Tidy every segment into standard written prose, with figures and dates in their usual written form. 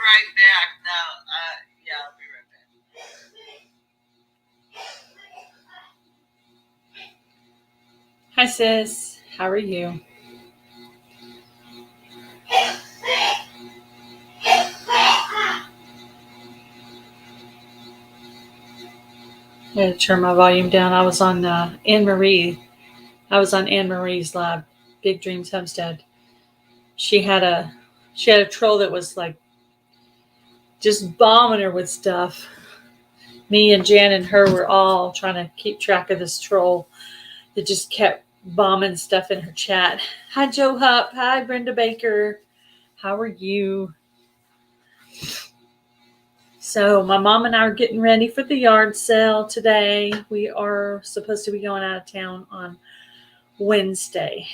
right back. No, yeah, I'll be right back. Hi, sis. How are you? I had to turn my volume down. I was on Anne Marie. I was on Anne Marie's live, Big Dreams Homestead. She had a troll that was like just bombing her with stuff. Me and Jan and her were all trying to keep track of this troll that just kept bombing stuff in her chat. Hi, Joe Hupp. Hi, Brenda Baker. How are you? So my mom and I are getting ready for the yard sale today. We are supposed to be going out of town on Wednesday,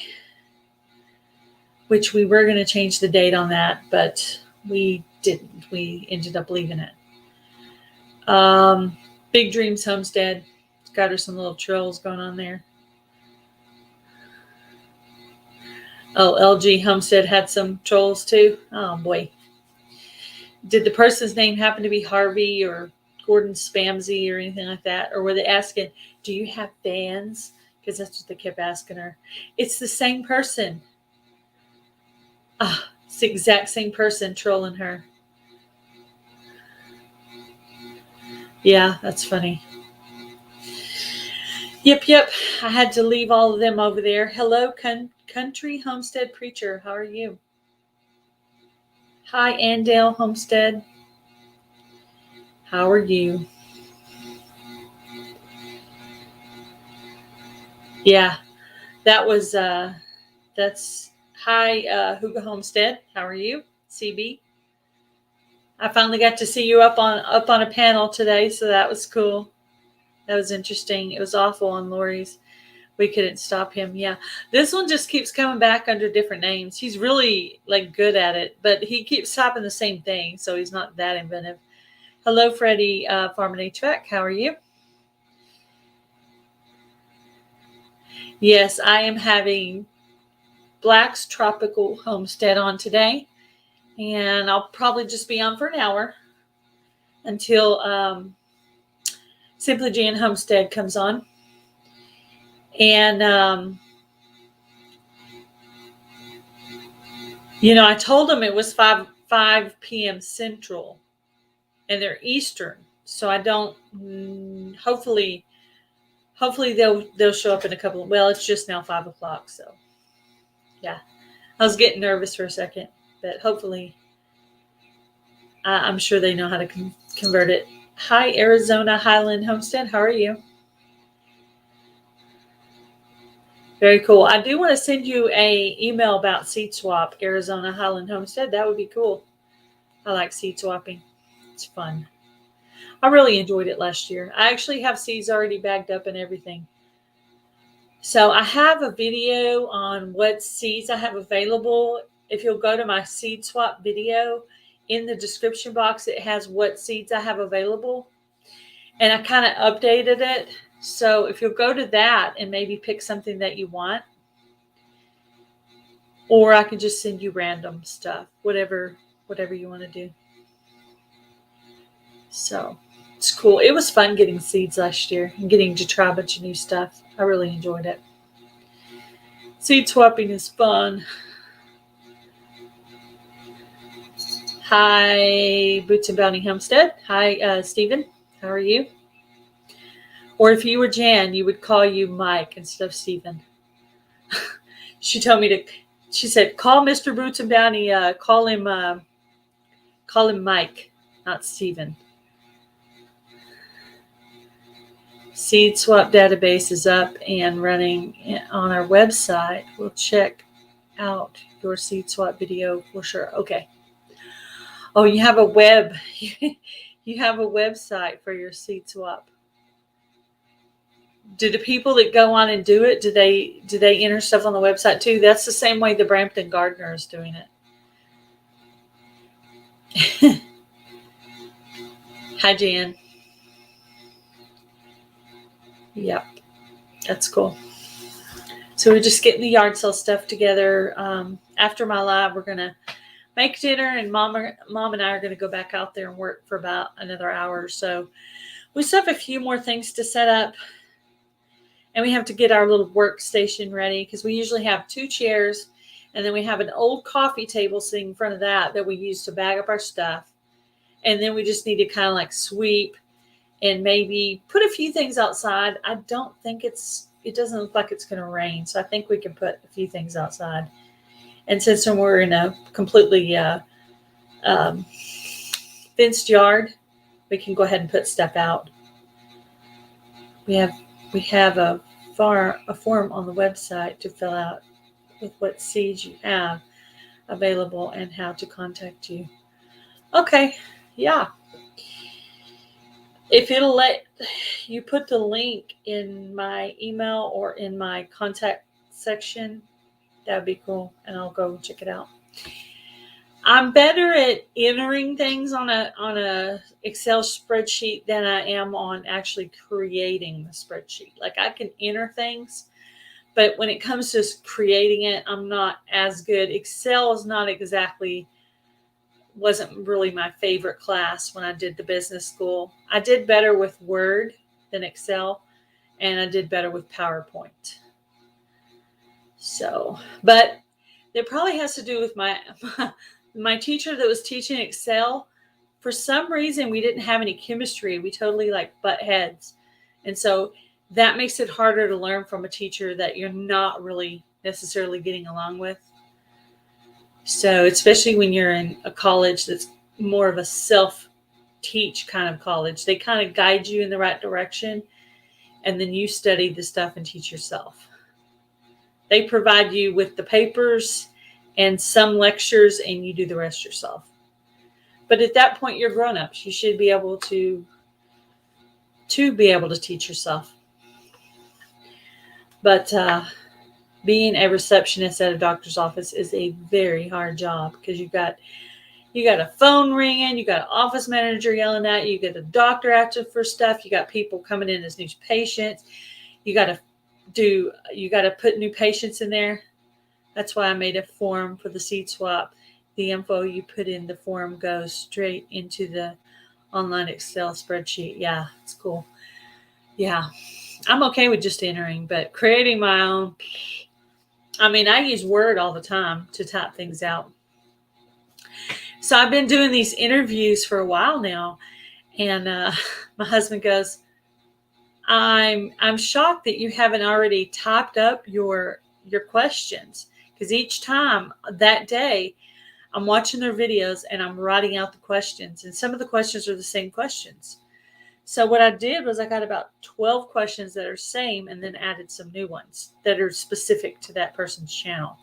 which we were going to change the date on that, but we didn't. We ended up leaving it. Big Dreams Homestead. It's got her some little trails going on there. Oh, LG Homestead had some trolls too. Oh boy. Did the person's name happen to be Harvey or Gordon Spamsy or anything like that? Or were they asking, do you have fans? Because that's what they kept asking her. It's the same person. It's the exact same person trolling her. Yeah, that's funny. Yep. I had to leave all of them over there. Hello, Country Homestead Preacher. How are you? Hi, Andale Homestead. How are you? Yeah, that was, that's, hi, Huga Homestead. How are you? CB. I finally got to see you up on a panel today, so that was cool. That was interesting. It was awful on Lori's. We couldn't stop him. Yeah. This one just keeps coming back under different names. He's really like good at it, but he keeps typing the same thing, so he's not that inventive. Hello, Freddie Farm and HVAC. How are you? Yes, I am having Black's Tropical Homestead on today, and I'll probably just be on for an hour until Simply Jan Homestead comes on. And, I told them it was 5 p.m. Central, and they're Eastern. So I don't, hopefully they'll show up in a couple of, well, it's just now 5 o'clock. So yeah, I was getting nervous for a second, but hopefully I'm sure they know how to convert it. Hi, Arizona Highland Homestead. How are you? Very cool. I do want to send you a email about seed swap, Arizona Highland Homestead. That would be cool. I like seed swapping. It's fun. I really enjoyed it last year. I actually have seeds already bagged up and everything. So I have a video on what seeds I have available. If you'll go to my seed swap video, in the description box, it has what seeds I have available. And I kind of updated it. So if you'll go to that and maybe pick something that you want, or I can just send you random stuff, whatever you want to do. So it's cool. It was fun getting seeds last year and getting to try a bunch of new stuff. I really enjoyed it. Seed swapping is fun. Hi, Boots and Bounty Homestead. Hi, Stephen. How are you? Or if you were Jan, you would call you Mike instead of Stephen. She told me she said, call Mr. Boots and Bounty, call him Mike, not Stephen. Seed swap database is up and running on our website. We'll check out your seed swap video for sure. Okay. Oh, you have a you have a website for your seed swap. Do the people that go on and do it, do they enter stuff on the website too? That's the same way the Brampton Gardener is doing it. Hi, Jan. Yep, that's cool. So we're just getting the yard sale stuff together. After my live, I'm make dinner, and mom and I are going to go back out there and work for about another hour or so. We still have a few more things to set up, and we have to get our little workstation ready because we usually have 2 chairs, and then we have an old coffee table sitting in front of that we use to bag up our stuff. And then we just need to kind of like sweep and maybe put a few things outside. I don't think it doesn't look like it's going to rain, so I think we can put a few things outside. And since we're in a completely fenced yard, we can go ahead and put stuff out. We have a form on the website to fill out with what seeds you have available and how to contact you. Okay, yeah. If it'll let you put the link in my email or in my contact section, that'd be cool, and I'll go check it out. I'm better at entering things on a Excel spreadsheet than I am on actually creating the spreadsheet. Like, I can enter things, but when it comes to creating it, I'm not as good. Excel is not wasn't really my favorite class when I did the business school. I did better with Word than Excel, and I did better with PowerPoint. So, but it probably has to do with my teacher that was teaching Excel. For some reason, we didn't have any chemistry. We totally butt heads. And so that makes it harder to learn from a teacher that you're not really necessarily getting along with. So especially when you're in a college that's more of a self-teach kind of college, they kind of guide you in the right direction, and then you study the stuff and teach yourself. They provide you with the papers and some lectures, and you do the rest yourself. But at that point, you're grown-ups. You should be able to be able to teach yourself. But being a receptionist at a doctor's office is a very hard job because you got a phone ringing, you got an office manager yelling at you, you got a doctor asking for stuff, you got people coming in as new patients, you got to put new patients in there. That's why I made a form for the seed swap. The info you put in the form goes straight into the online Excel spreadsheet. Yeah, it's cool. Yeah, I'm okay with just entering, but creating my own. I mean, I use Word all the time to type things out. So I've been doing these interviews for a while now, and my husband goes, I'm shocked that you haven't already typed up your questions, because each time that day I'm watching their videos and I'm writing out the questions, and some of the questions are the same questions. So what I did was I got about 12 questions that are same and then added some new ones that are specific to that person's channel.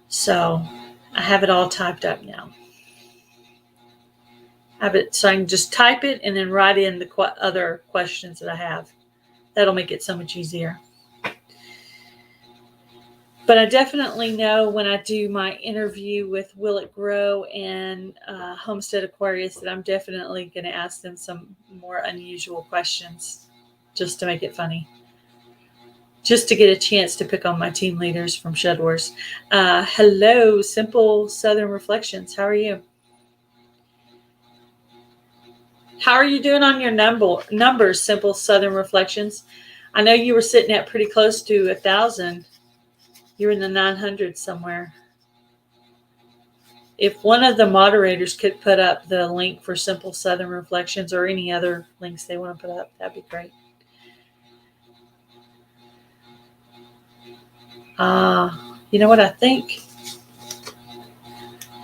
So I have it all typed up now. So I can just type it and then write in the other questions that I have. That'll make it so much easier. But I definitely know when I do my interview with Will It Grow and Homestead Aquarius that I'm definitely going to ask them some more unusual questions just to make it funny. Just to get a chance to pick on my team leaders from Shed Wars. Hello, Simple Southern Reflections. How are you? How are you doing on your numbers, Simple Southern Reflections? I know you were sitting at pretty close to 1,000. You're in the 900s somewhere. If one of the moderators could put up the link for Simple Southern Reflections or any other links they want to put up, that'd be great. You know what I think?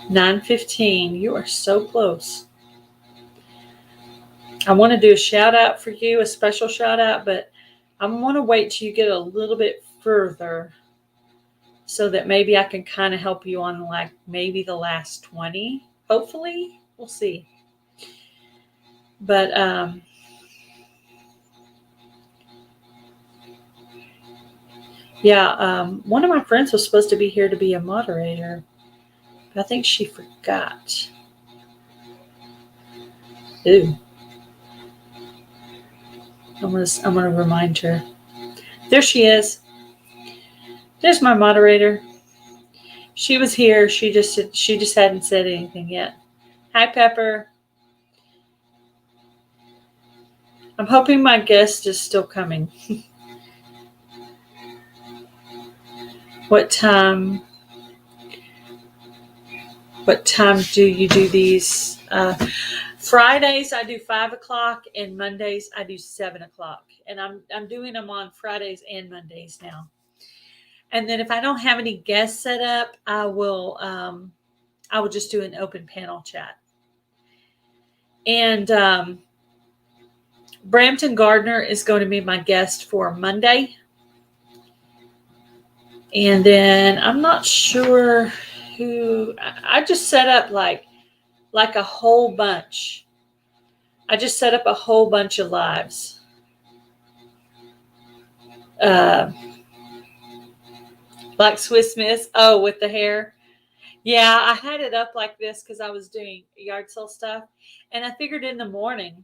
9:15. You are so close. I want to do a shout out for you, a special shout out, but I want to wait till you get a little bit further so that maybe I can kind of help you on maybe the last 20. Hopefully, we'll see. But one of my friends was supposed to be here to be a moderator, but I think she forgot. Ooh. I'm gonna remind her. There she is. There's my moderator. She was here. She just hadn't said anything yet. Hi, Pepper. I'm hoping my guest is still coming. What time? What time do you do these? Fridays I do 5 o'clock, and Mondays I do 7 o'clock. And I'm doing them on Fridays and Mondays now. And then if I don't have any guests set up, I will just do an open panel chat. And Brampton Gardner is going to be my guest for Monday. And then I'm not sure who. I just set up like a whole bunch. I just set up a whole bunch of lives. Like Swiss Miss. Oh, with the hair. Yeah, I had it up like this because I was doing yard sale stuff. And I figured in the morning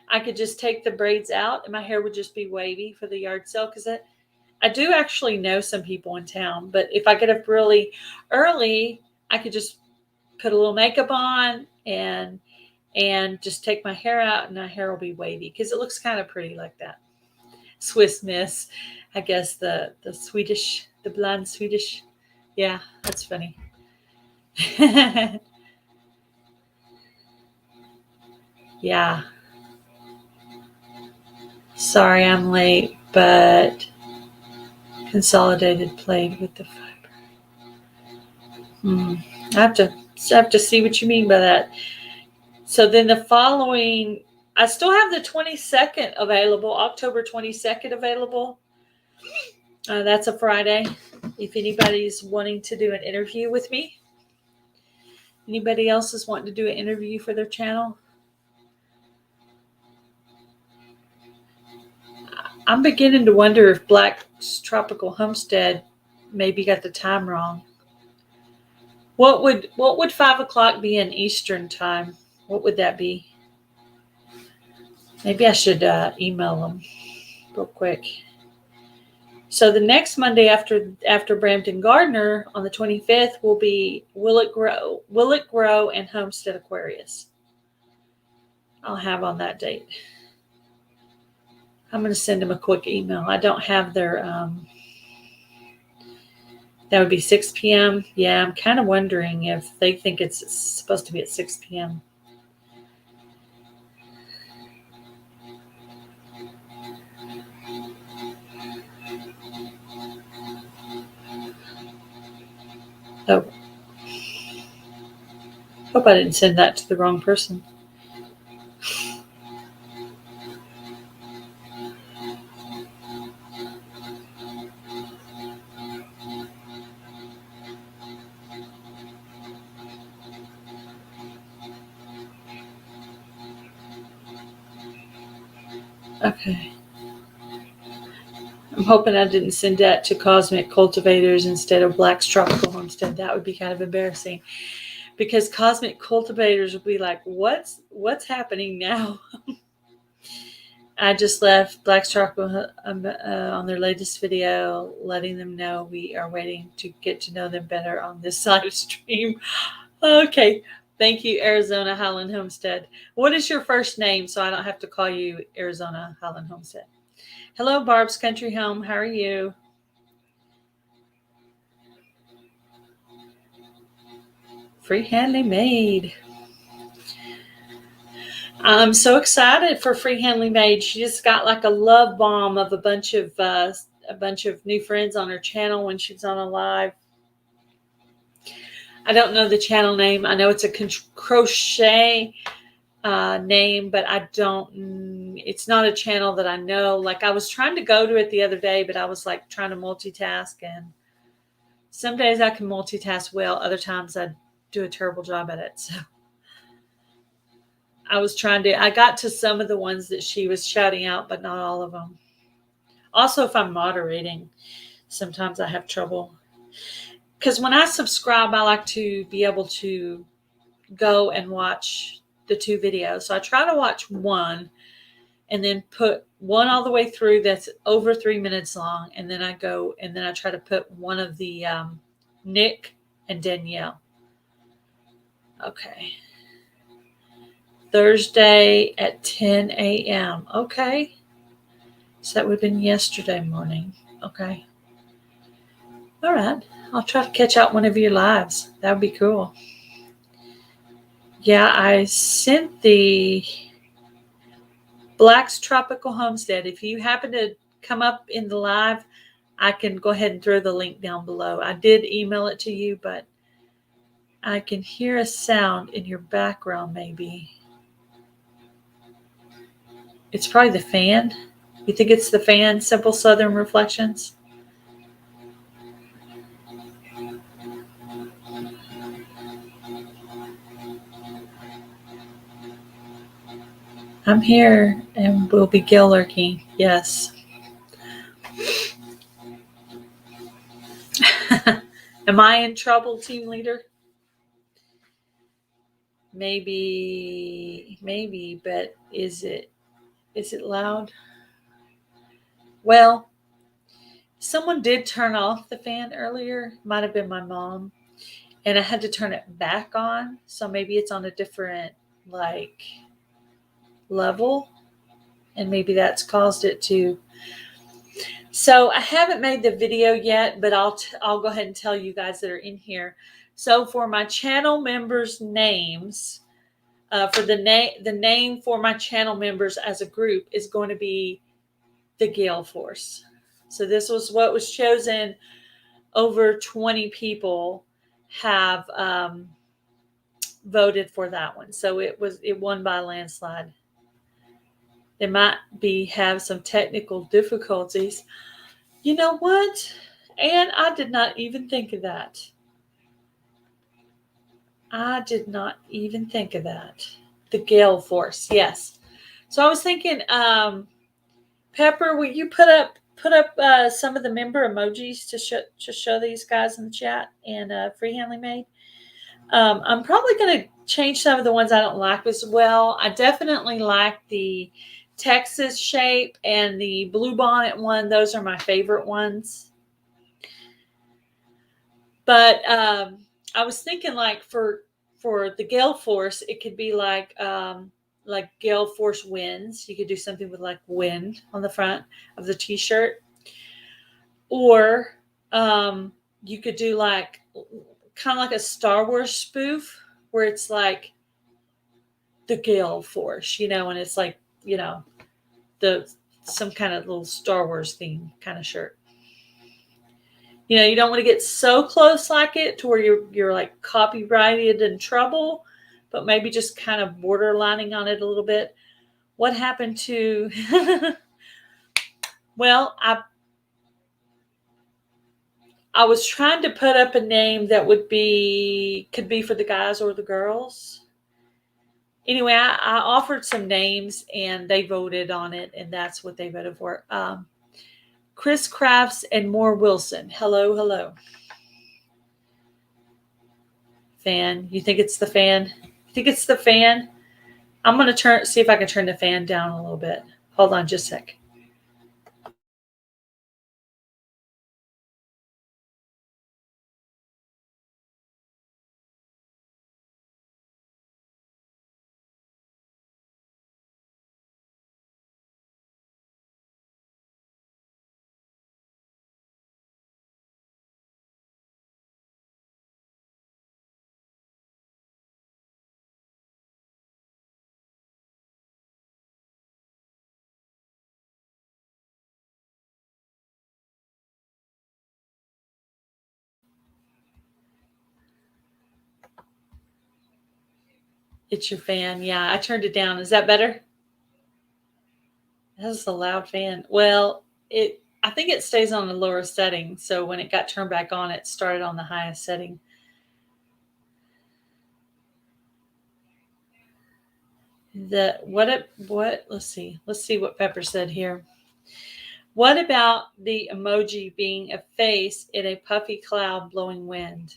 I could just take the braids out and my hair would just be wavy for the yard sale. Because I do actually know some people in town. But if I get up really early, I could just put a little makeup on and just take my hair out and my hair will be wavy because it looks kind of pretty like that. Swiss Miss, I guess the Swedish, the blonde Swedish. Yeah, that's funny. Yeah. Sorry I'm late, but consolidated played with the fiber. I have to see what you mean by that. So then the following, I still have the 22nd available, October 22nd available. That's a Friday. If anybody's wanting to do an interview with me. Anybody else is wanting to do an interview for their channel? I'm beginning to wonder if Black's Tropical Homestead maybe got the time wrong. What would 5 o'clock be in Eastern time? What would that be? Maybe I should email them real quick. So the next Monday after Brampton Gardner on the 25th will be Will It Grow and Homestead Aquarius. I'll have on that date. I'm going to send them a quick email. I don't have their that would be 6 p.m. Yeah, I'm kind of wondering if they think it's supposed to be at 6 p.m. Oh, hope I didn't send that to the wrong person. Okay. I'm hoping I didn't send that to Cosmic Cultivators instead of Black's Tropical Homestead. That would be kind of embarrassing because Cosmic Cultivators would be like, what's happening now? I just left Black's Tropical on their latest video, letting them know we are waiting to get to know them better on this live stream. Okay. Thank you, Arizona Highland Homestead. What is your first name so I don't have to call you Arizona Highland Homestead? Hello, Barb's Country Home. How are you? Free-handly made. I'm so excited for Free-handly made. She just got like a love bomb of a bunch of new friends on her channel when she's on a live. I don't know the channel name. I know it's a crochet name, but I don't. It's not a channel that I know. Like I was trying to go to it the other day, but I was like trying to multitask, and some days I can multitask well. Other times I do a terrible job at it. So I got to some of the ones that she was shouting out, but not all of them. Also, if I'm moderating, sometimes I have trouble. Because when I subscribe, I like to be able to go and watch the 2 videos. So I try to watch one and then put one all the way through that's over 3 minutes long. And then I try to put one of the Nick and Danielle. Okay. Thursday at 10 a.m. Okay. So that would have been yesterday morning. Okay. All right. I'll try to catch out one of your lives. That would be cool. Yeah, I sent the Black's Tropical Homestead. If you happen to come up in the live, I can go ahead and throw the link down below. I did email it to you, but I can hear a sound in your background maybe. It's probably the fan. You think it's the fan, Simple Southern Reflections? I'm here and we'll be Gail lurking. Yes. Am I in trouble, team leader? Maybe, but is it loud? Well, someone did turn off the fan earlier. Might have been my mom. And I had to turn it back on. So maybe it's on a different level. And maybe that's caused it to. So I haven't made the video yet, but I'll go ahead and tell you guys that are in here. So for my channel members' names, for the name for my channel members as a group is going to be the Gale Force. So this was what was chosen. Over 20 people have voted for that one. So it won by a landslide. There might have some technical difficulties. You know what? And I did not even think of that. The Gale Force, yes. So I was thinking, Pepper, will you put up some of the member emojis to show these guys in the chat and Freehandly Made? I'm probably going to change some of the ones I don't like as well. I definitely like the Texas shape and the blue bonnet one. Those are my favorite ones. But I was thinking for the Gale Force, it could be like Gale Force Winds. You could do something with like wind on the front of the t-shirt. Or you could do kind of like a Star Wars spoof where it's like the Gale Force, and it's like, some kind of little Star Wars theme kind of shirt. You don't want to get so close like it to where you're like copyrighted in trouble, but maybe just kind of borderlining on it a little bit. What happened to well, I was trying to put up a name that could be for the guys or the girls. Anyway, I offered some names and they voted on it, and that's what they voted for. Chris Crafts and Moore Wilson. Hello. Fan. You think it's the fan? I'm going to see if I can turn the fan down a little bit. Hold on just a sec. It's your fan. Yeah, I turned it down. Is that better? That's a loud fan. Well, I think it stays on the lower setting. So when it got turned back on, it started on the highest setting. Let's see what Pepper said here. What about the emoji being a face in a puffy cloud blowing wind?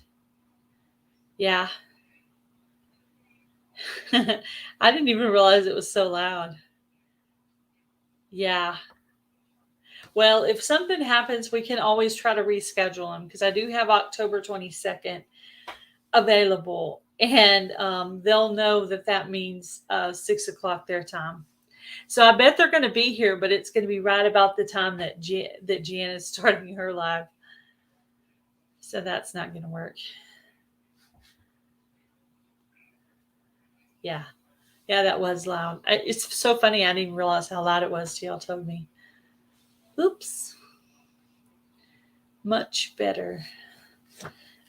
Yeah. I didn't even realize it was so loud. Yeah. Well, if something happens, we can always try to reschedule them because I do have October 22nd available, and they'll know that means 6 o'clock their time. So I bet they're going to be here, but it's going to be right about the time that Jan is starting her live. So that's not going to work. Yeah. Yeah, that was loud. It's so funny. I didn't even realize how loud it was till y'all told me. Oops. Much better.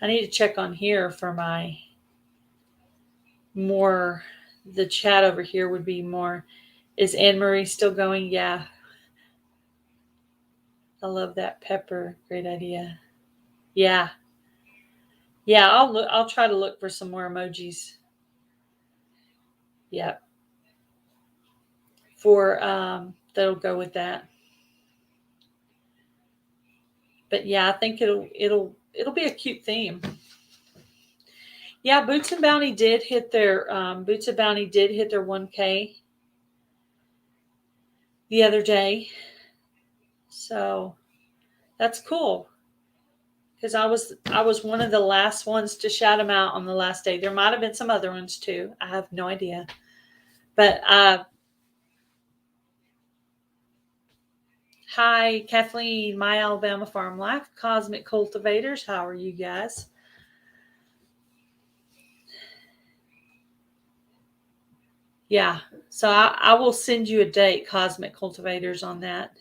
I need to check on here for my more. The chat over here would be more. Is Anne Marie still going? Yeah. I love that pepper. Great idea. Yeah. Yeah, I'll try to look for some more emojis. Yep. For that'll go with that. But yeah, I think it'll be a cute theme. Yeah, Boots and Bounty did hit their 1K the other day. So that's cool. Because I was one of the last ones to shout them out on the last day. There might have been some other ones too. I have no idea. But hi, Kathleen, My Alabama Farm Life, Cosmic Cultivators. How are you guys? Yeah, so I will send you a date, Cosmic Cultivators, on that.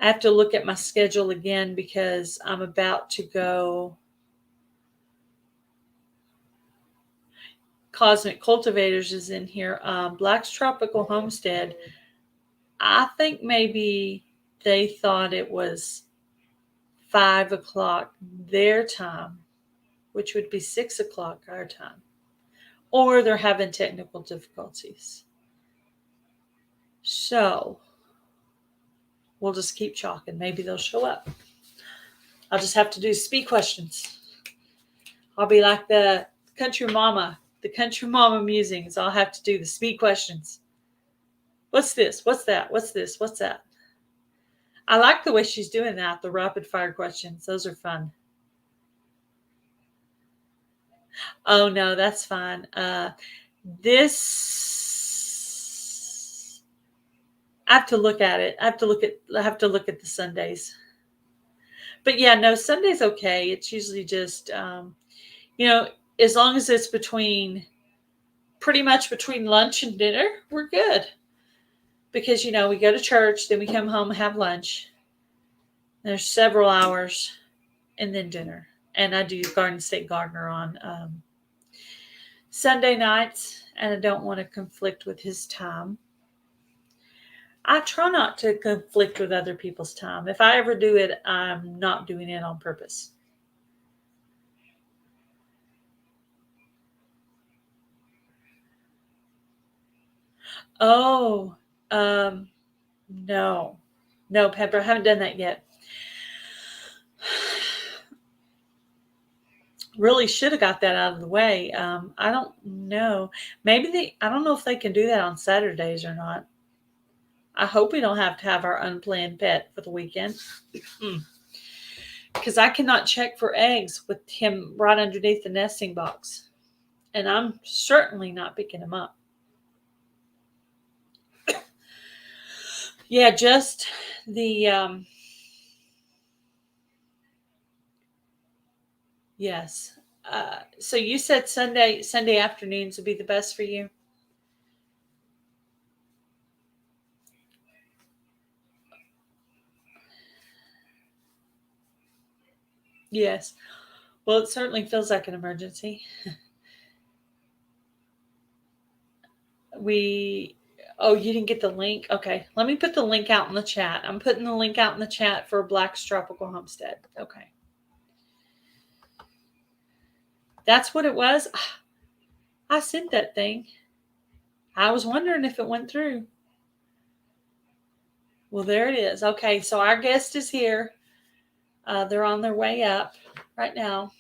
I have to look at my schedule again because I'm about to go. Cosmic Cultivators is in here. Black's Tropical Homestead. I think maybe they thought it was 5 o'clock their time, which would be 6 o'clock our time. Or they're having technical difficulties. So we'll just keep chalking. Maybe they'll show up. I'll just have to do speed questions. I'll be like the country mama musings. I'll have to do the speed questions. What's this? What's that? What's this? What's that? I like the way she's doing that, the rapid fire questions. Those are fun. Oh, no, that's fine. This, I have to look at it. I have to look at the Sundays. But yeah, no, Sunday's okay. It's usually just, as long as it's pretty much between lunch and dinner, we're good. Because, we go to church, then we come home and have lunch. There's several hours, and then dinner. And I do Garden State Gardener on Sunday nights, and I don't want to conflict with his time. I try not to conflict with other people's time. If I ever do it, I'm not doing it on purpose. Oh, no, Pepper, I haven't done that yet. Really should have got that out of the way. I don't know. I don't know if they can do that on Saturdays or not. I hope we don't have to have our unplanned pet for the weekend. Because I cannot check for eggs with him right underneath the nesting box. And I'm certainly not picking him up. Yeah, just the yes. So you said Sunday afternoons would be the best for you? Yes. Well, it certainly feels like an emergency. Oh, you didn't get the link? Okay. Let me put the link out in the chat. I'm putting the link out in the chat for Black's Tropical Homestead. Okay. That's what it was. I sent that thing. I was wondering if it went through. Well, there it is. Okay, so our guest is here. They're on their way up right now.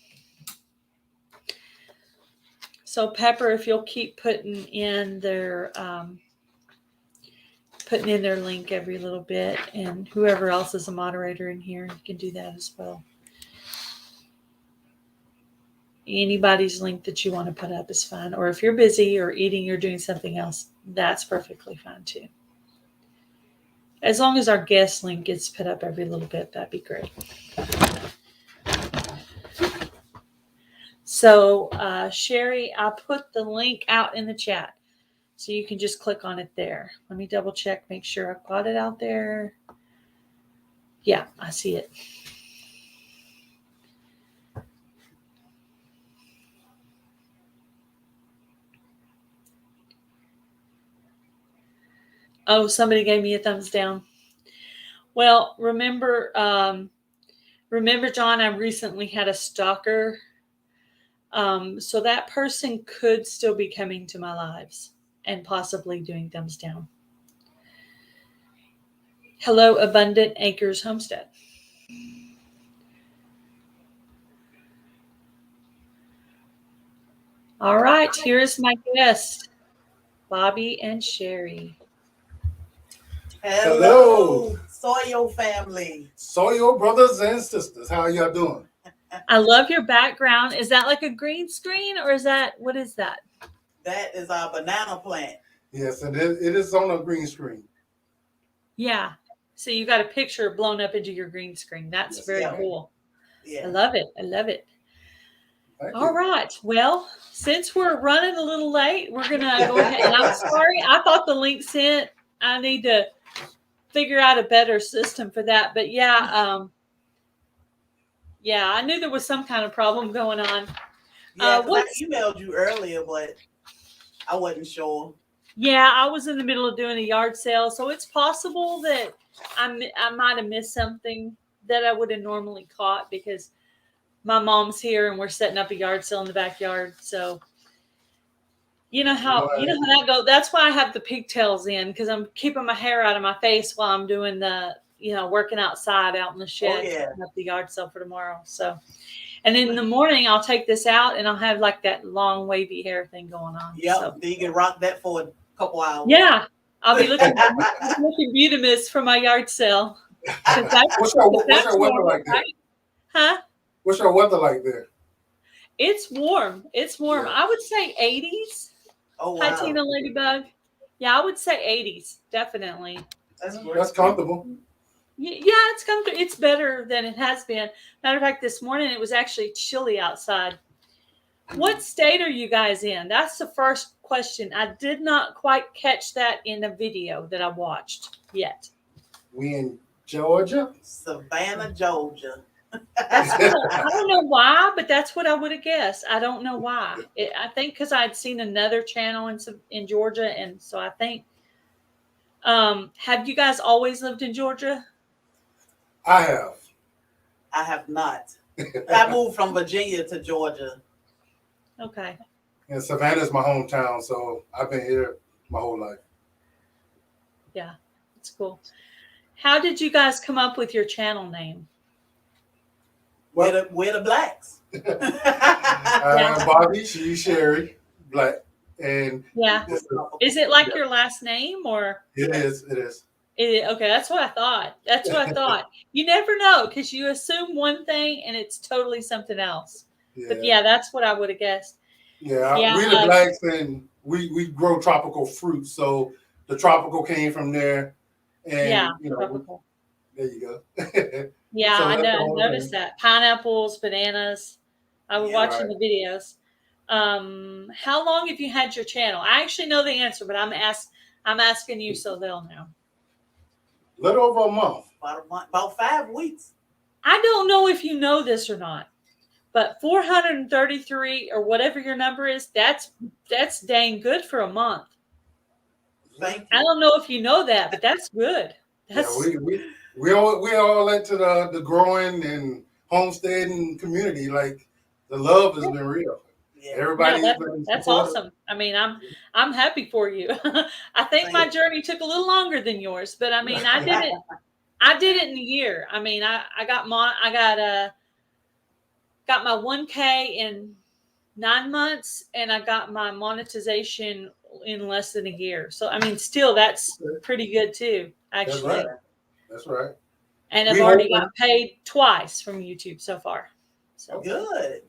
So Pepper, if you'll keep putting in their putting in their link every little bit, and whoever else is a moderator in here, you can do that as well. Anybody's link that you want to put up is fine. Or if you're busy or eating or doing something else, that's perfectly fine too. As long as our guest link gets put up every little bit, that'd be great. So, Sherry, I put the link out in the chat. So you can just click on it there. Let me double check, make sure I've got it out there. Yeah, I see it. Oh, somebody gave me a thumbs down. Well, remember, John, I recently had a stalker. So that person could still be coming to my lives and possibly doing thumbs down. Hello, Abundant Acres Homestead. All right, here's my guest, Bobby and Sherry. Hello, Soil family. Soil brothers and sisters. How are y'all doing? I love your background. Is that like a green screen or is that, what is that? That is our banana plant. Yes, and it is on a green screen. Yeah. So you got a picture blown up into your green screen. That's very cool. Yeah. I love it. I love it. Thank All you. right. Well, since we're running a little late, we're going to go ahead. And I'm sorry. I thought the link sent. I need to figure out a better system for that. But yeah, I knew there was some kind of problem going on. Yeah, I emailed you earlier, but I wasn't sure. Yeah, I was in the middle of doing a yard sale, so it's possible that I might have missed something that I would have normally caught because my mom's here and we're setting up a yard sale in the backyard. So you know how that goes. That's why I have the pigtails in, because I'm keeping my hair out of my face while I'm doing the working outside out in the shed, setting up the yard sale for tomorrow. So. And in the morning, I'll take this out and I'll have like that long wavy hair thing going on. Yep, so you can rock that for a couple hours. Yeah, I'll be looking beautimous for my yard sale. What's your weather like there? Right? Huh? What's your weather like there? It's warm. It's warm. Yeah. I would say 80s. Oh, wow. Hi, Tina Ladybug. Yeah, I would say 80s, definitely. That's comfortable. Yeah, it's comfortable. It's better than it has been. Matter of fact, this morning it was actually chilly outside. What state are you guys in? That's the first question. I did not quite catch that in a video that I watched yet. We in Georgia? Savannah, Georgia. I don't know why, but that's what I would have guessed. I don't know why. I think because I'd seen another channel in Georgia, and so I think. Have you guys always lived in Georgia? I have. I have not. I moved from Virginia to Georgia. Okay. And Savannah's my hometown, so I've been here my whole life. Yeah, it's cool. How did you guys come up with your channel name? We're the Blacks. Bobby, she's Sherry, Black. And yeah. Is it like your last name or? It is. Okay, that's what I thought. You never know because you assume one thing and it's totally something else. Yeah. But yeah, that's what I would have guessed. Yeah, we're the Blacks and we grow tropical fruit. So the tropical came from there. And, tropical. There you go. Yeah, so I noticed that. Pineapples, bananas. I was watching the videos. How long have you had your channel? I actually know the answer, but I'm asking you so they'll know. Little over a month. About 5 weeks. I don't know if you know this or not, but 433 or whatever your number is, that's dang good for a month. Thank you. I don't know if you know that, but that's good. We all into the growing and homesteading community. Like the love has been real. Yeah. Everybody, that's awesome. I mean, I'm happy for you. I think my journey took a little longer than yours, but I mean, I did it in a year. I mean, I got my 1K in 9 months, and I got my monetization in less than a year. So I mean, still that's pretty good too, actually. That's right. And I've already got paid twice from YouTube so far. So good.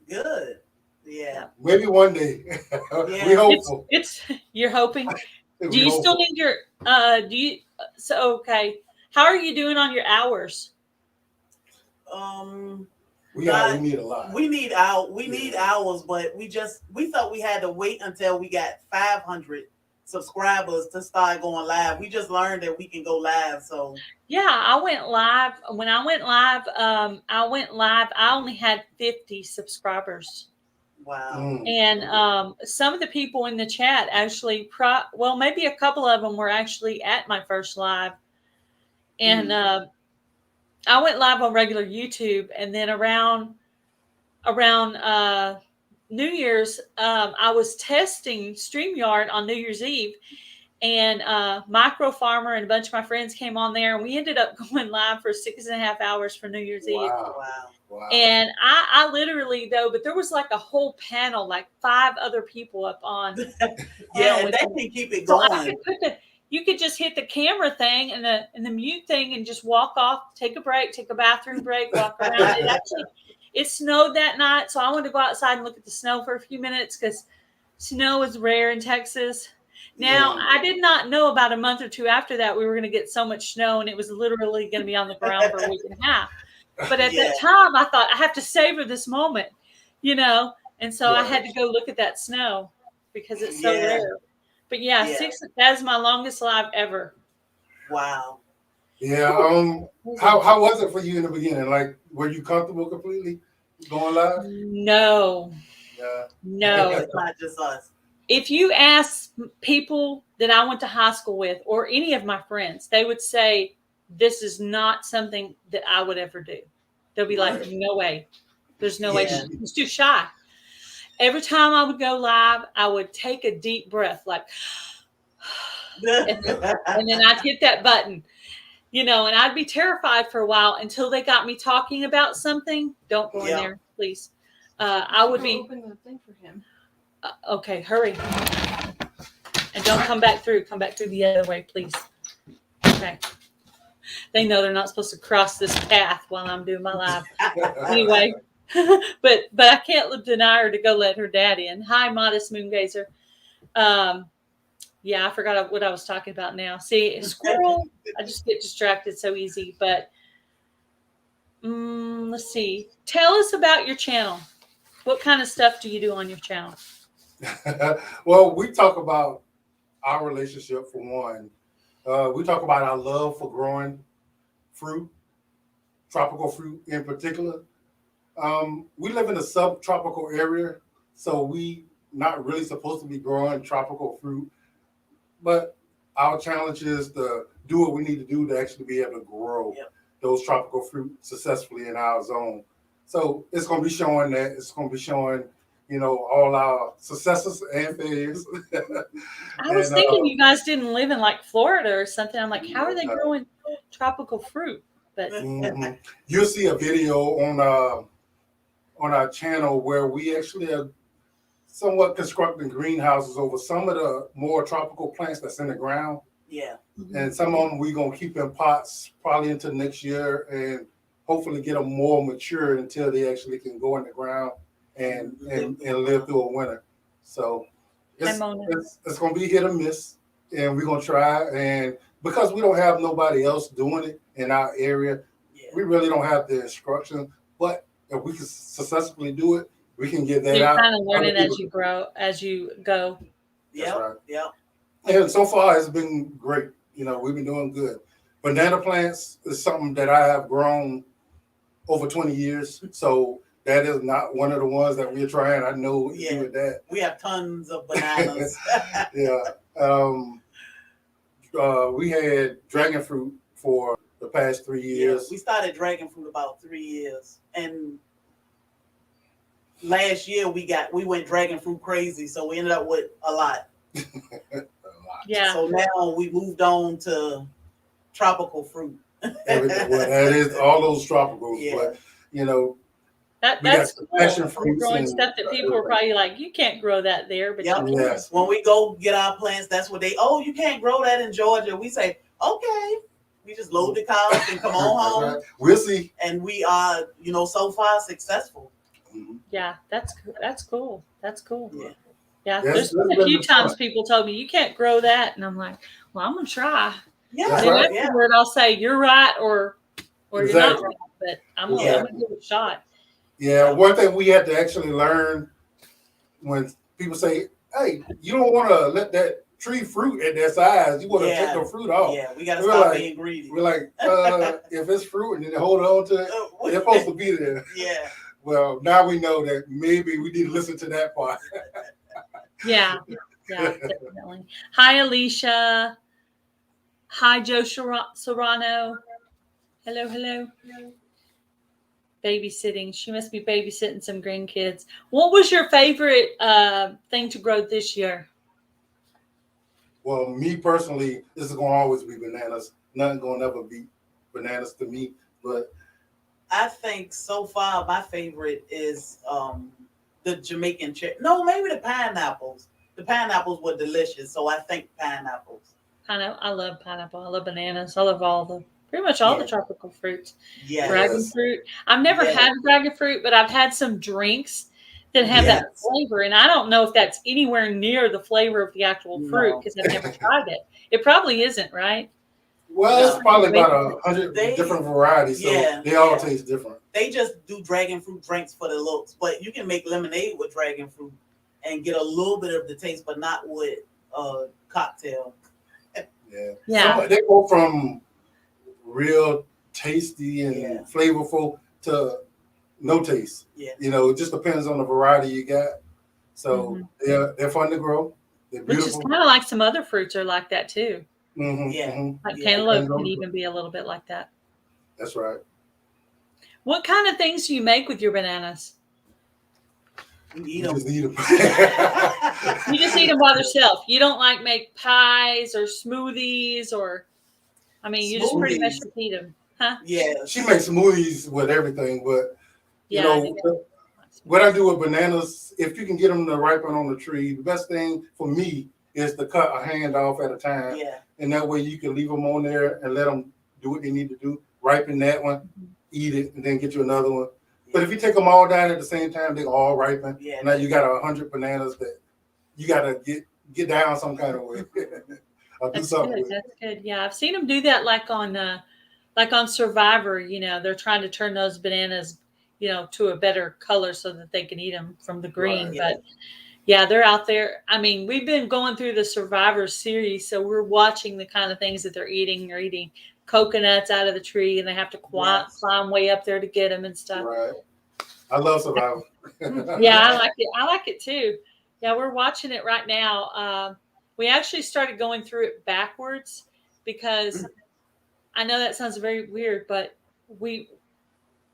Yeah. Maybe one day. We hopeful. It's you're hoping. Do you still need your okay. How are you doing on your hours? We need a lot. We need hours, but we thought we had to wait until we got 500 subscribers to start going live. We just learned that we can go live. So yeah, I went live. When I went live, I only had 50 subscribers. Wow. And some of the people in the chat actually, maybe a couple of them were actually at my first live. And I went live on regular YouTube, and then around New Year's, I was testing StreamYard on New Year's Eve, and Micro Farmer and a bunch of my friends came on there, and we ended up going live for 6.5 hours for New Year's Eve. Wow. And I literally but there was like a whole panel, like 5 other people up on. Yeah, they can keep it going. So you could just hit the camera thing and the mute thing and just walk off, take a break, take a bathroom break, walk around. It snowed that night, so I wanted to go outside and look at the snow for a few minutes because snow is rare in Texas. Now, I did not know about a month or two after that we were going to get so much snow, and it was literally going to be on the ground for a week and a half. But at that time, I thought I have to savor this moment, and so I had to go look at that snow because it's so rare. But that is my longest live ever. Wow. Yeah. How was it for you in the beginning? Like, were you comfortable completely going live? No. Yeah. No. It's not just us. If you ask people that I went to high school with or any of my friends, they would say this is not something that I would ever do. They'll be like, no way. There's no way. She's too shy. Every time I would go live, I would take a deep breath, like, and then I'd hit that button, and I'd be terrified for a while until they got me talking about something. Don't go in there, please. I would be. Open the thing for him. Okay, hurry. And don't come back through. Come back through the other way, please. Okay. They know they're not supposed to cross this path while I'm doing my live. Anyway, but I can't deny her to go let her dad in. Hi, Modest Moongazer. I forgot what I was talking about now. See, squirrel, I just get distracted so easy. But let's see. Tell us about your channel. What kind of stuff do you do on your channel? Well, we talk about our relationship for one. We talk about our love for growing fruit, tropical fruit in particular. We live in a subtropical area, so we not really supposed to be growing tropical fruit. But our challenge is to do what we need to do to actually be able to grow those tropical fruit successfully in our zone. So it's going to be showing that. It's going to be showing, all our successes and failures. I was thinking you guys didn't live in like Florida or something. I'm like, how are they growing tropical fruit? But you'll see a video on our channel where we actually are somewhat constructing greenhouses over some of the more tropical plants that's in the ground. Yeah. And some of them we're going to keep in pots probably into next year and hopefully get them more mature until they actually can go in the ground and live through a winter. So it's going to be hit or miss, and we're going to try. And because we don't have nobody else doing it in our area, we really don't have the instruction. But if we can successfully do it, we can get that out. You're kind of learning as you go. Yeah. And so far, it's been great. We've been doing good. Banana plants is something that I have grown over 20 years. So that is not one of the ones that we're trying. I know what to do with that. We have tons of bananas. We had dragon fruit for the past 3 years. We started dragon fruit about 3 years. And last year we went dragon fruit crazy. So we ended up with a lot. Yeah. So now we moved on to tropical fruit. Well, that is all those tropicals. Yeah. But That's got cool. passion You're fruits growing and stuff that people are probably like, you can't grow that there, but Yep. you can. yes. When we go get our plants, that's what you can't grow that in Georgia. We say, okay. We just load the cars and come on That's home. right. We'll see. And we are, so far successful. Yeah, that's cool. That's cool. Yeah. Yeah, Yes, there's been that's a few been times fun. people told me you can't grow that, and I'm like, well, I'm gonna try. Yeah. That's Then right. Yeah. afterward, I'll say you're right or you're not Exactly. right, but I'm Yeah. gonna give it a shot. Yeah, one thing we had to actually learn when people say, "Hey, you don't want to let that tree fruit at that size. You want to take the fruit off." Yeah, we gotta We're stop like- being greedy. We're like, if it's fruit and then hold on to it, it's supposed to be there. Yeah. Well, now we know that maybe we need to listen to that part. Yeah, definitely. Hi, Alicia. Hi, Joe Serrano. Hello. Babysitting. She must be babysitting some grandkids. What was your favorite thing to grow this year? Well, me personally, this is going to always be bananas. Nothing going to ever beat bananas to me. But I think so far my favorite is the Jamaican cherry. No, maybe the pineapples. The pineapples were delicious, so I think pineapples. I love pineapple. I love bananas. I love pretty much all the tropical fruits. Yes. Dragon fruit. I've never Yes. had dragon fruit, but I've had some drinks that have that Yes. flavor, and I don't know if that's anywhere near the flavor of the actual fruit No. because I've never tried it. It probably isn't, right? well, No. it's probably about 100 They- different varieties, so yeah, they all yeah. taste different. They just do dragon fruit drinks for the looks, but you can make lemonade with dragon fruit and get a little bit of the taste, but not with cocktail. Yeah. Some, they go from real tasty and Yeah. flavorful to no taste. Yeah. It just depends on the variety you got. So Mhm. they're fun to grow. They're Which is beautiful. kind of like some other fruits are like that too. Mhm, Yeah. mhm. Like Yeah. cantaloupe can even be a little bit like that. That's right. What kind of things do you make with your bananas? You You eat them. just need them. You just eat them by themselves. You don't like make pies or smoothies or, I mean, you just pretty much Smoothies. eat them, huh? Yeah. She makes smoothies with everything, but Yeah. I do. what I do with bananas, if you can get them to ripen on the tree, the best thing for me is to cut a hand off at a time. Yeah. And that way you can leave them on there and let them do what they need to do. Ripen that one, eat it, and then get you another one. But if you take them all down at the same time, they all ripen. Yeah. Now you got 100 bananas that you got to get down some kind of way. Or do That's something good. with. That's good. Yeah, I've seen them do that, like on Survivor. They're trying to turn those bananas, to a better color so that they can eat them from the green. Right. But yeah, they're out there. I mean, we've been going through the Survivor series, so we're watching the kind of things that they're eating. They're eating coconuts out of the tree, and they have to climb way up there to get them and stuff. Right. I love Survivor. Yeah, I like it. I like it too. Yeah, we're watching it right now. We actually started going through it backwards because I know that sounds very weird, but we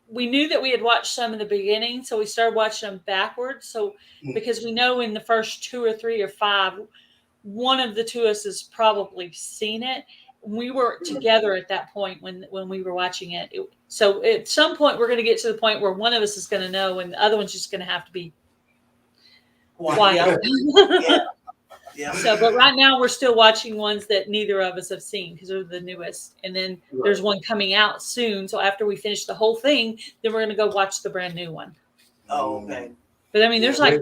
knew that we had watched some in the beginning, so we started watching them backwards. So because we know in the first 2 or 3 or 5, one of the two of us has probably seen it. We were together at that point when we were watching it. So at some point we're going to get to the point where one of us is going to know, and the other one's just going to have to be quiet. Yeah. So, but right now we're still watching ones that neither of us have seen because they're the newest. And then there's one coming out soon. So after we finish the whole thing, then we're going to go watch the brand new one. Oh, okay. But I mean, there's like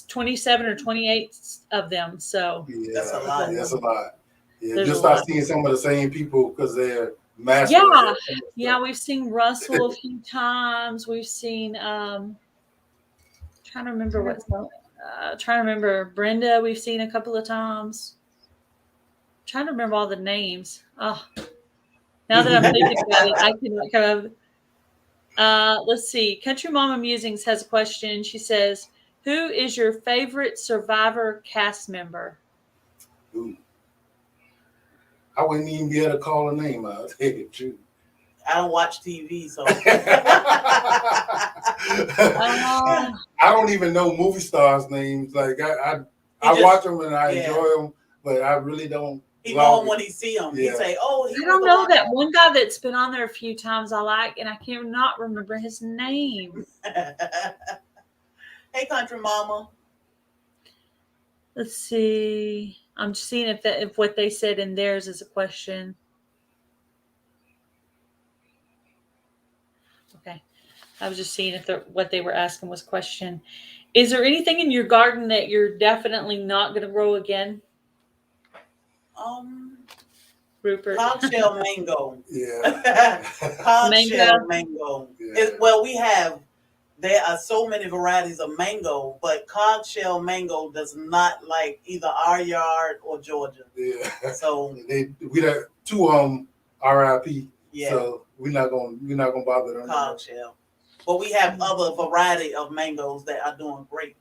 27 or 28 of them. So That's a lot. That's a lot. Yeah, There's you'll a start lot. seeing some of the same people because they're masters. yeah, yeah, we've seen Russell a few times. We've seen trying to remember Brenda. We've seen a couple of times. Trying to remember all the names. Oh, now that I'm thinking about it, I cannot come up. Let's see. Country Mama Musings has a question. She says, "Who is your favorite Survivor cast member?" Ooh. I wouldn't even be able to call a name out. Tell you the truth. I don't watch TV, so I don't even know movie stars' names. Like I watch them and I enjoy them, but I really don't He know him when he see him. Yeah. He say, "Oh, he I don't was know the that one guy that's been on there a few times I like, and I cannot remember his name. one." Hey, country mama. Let's see. I'm just seeing if what they said in theirs is a question. Okay. I was just seeing if what they were asking was a question. Is there anything in your garden that you're definitely not going to grow again, Rupert? Cogshell mango. Yeah. Cogshell mango. Yeah. Well, there are so many varieties of mango, but cogshell mango does not like either our yard or Georgia. Yeah. So we got two RIP. yeah, So we're not gonna bother them. cogshell. But we have other variety of mangoes that are doing great.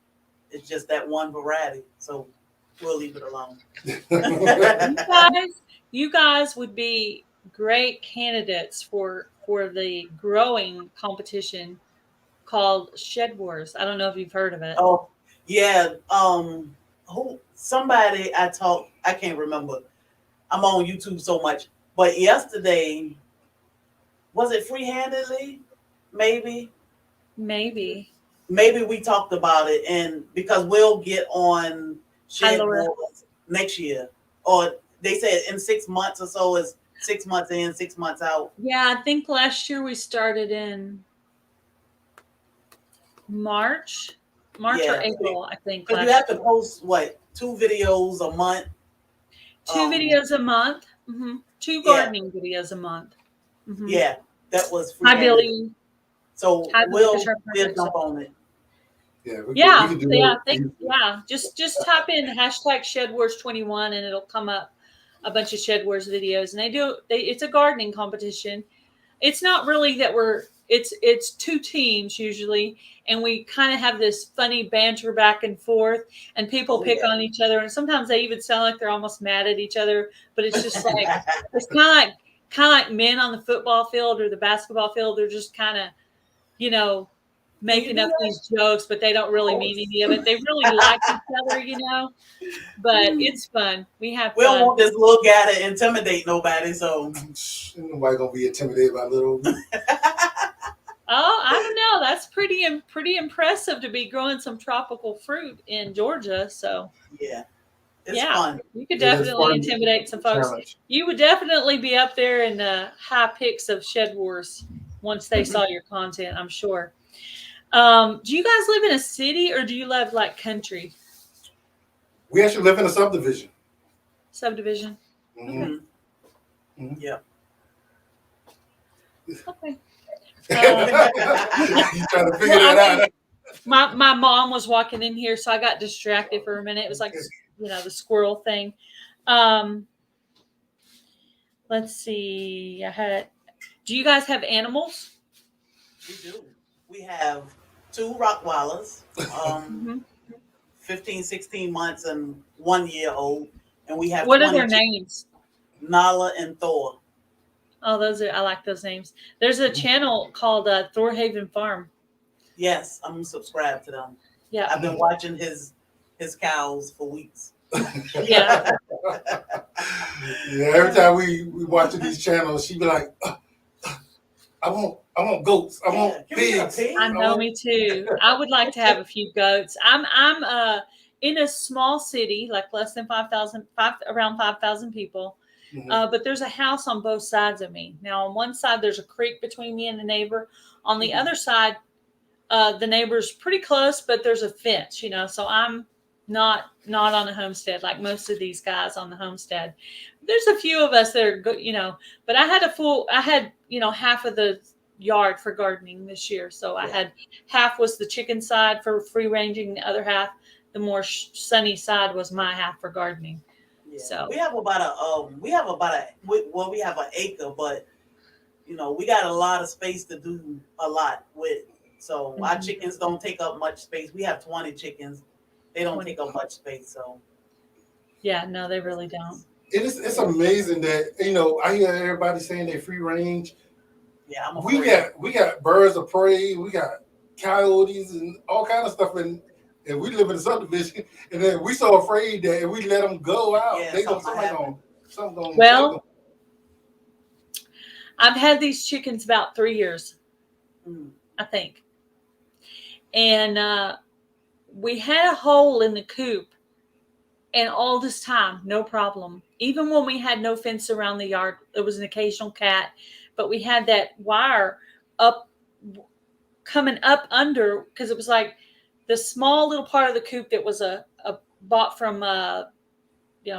It's just that one variety. So we'll leave it alone. You guys would be great candidates for the growing competition called Shed Wars. I don't know if you've heard of it. Oh yeah. Somebody I can't remember. I'm on YouTube so much. But yesterday, was it Free-Handedly? Maybe we talked about it, and because we'll get on Shed Wars next year, or they said in 6 months or so. Is 6 months in, 6 months out. Yeah, I think last year we started in March or April. I think. Because you have to post 2 videos a month. 2 videos a month. Mm-hmm. 2 gardening videos a month. Mm-hmm. Yeah, that was free. Hi, Billy. So we'll jump on it. Yeah, Just type in #ShedWars21 and it'll come up a bunch of Shed Wars videos. And it's a gardening competition. It's not really that it's 2 teams usually, and we kind of have this funny banter back and forth, and people pick on each other, and sometimes they even sound like they're almost mad at each other. But it's just like it's kind of like men on the football field or the basketball field. They're just kind of, making up these jokes, but they don't really mean any of it. They really like each other, but it's fun. We have fun. We don't want this little guy to intimidate nobody, so nobody gonna be intimidated by little. Oh, I don't know. That's pretty impressive to be growing some tropical fruit in Georgia. So it's fun. You could definitely intimidate some folks. Challenge. You would definitely be up there in the high picks of Shed Wars once they saw your content, I'm sure. Do you guys live in a city or do you live like country? We actually live in a subdivision. Subdivision. Mm-hmm. Okay. Mm-hmm. Yeah. Okay. You trying to figure that out? My mom was walking in here, so I got distracted for a minute. It was like the squirrel thing. Let's see. Do you guys have animals? We do. We have 2 Rottweilers, 15, 16 months and 1 year old. And we have what are their names? Nala and Thor. Oh, I like those names. There's a channel called Thorhaven Farm. Yes, I'm subscribed to them. Yeah. I've been watching his cows for weeks. Yeah. Every time we watching these channels, she be like, I want goats. I want pigs. I know, me too. I would like to have a few goats. I'm in a small city, like less than 5,000, around 5,000 people. Mm-hmm. But there's a house on both sides of me. Now, on one side, there's a creek between me and the neighbor. On the other side, the neighbor's pretty close, but there's a fence, so I'm not on the homestead like most of these guys on the homestead. There's a few of us that are good, but I had half of the yard for gardening this year. So I had half was the chicken side for free ranging. The other half, the more sunny side, was my half for gardening. Yeah. So we have about an acre, but we got a lot of space to do a lot with. So our chickens don't take up much space. We have 20 chickens. They don't take up much space. So yeah, no, they really don't. It's amazing that I hear everybody saying they free range. Yeah, we got birds of prey, we got coyotes and all kind of stuff, and we live in a subdivision, and then we so afraid that if we let them go out, somebody gonna Something gonna Well, I've had these chickens about 3 years, Mm. I think. And we had a hole in the coop, and all this time, no problem. Even when we had no fence around the yard, there was an occasional cat, but we had that wire up, coming up under, because it was like the small little part of the coop that was a bought from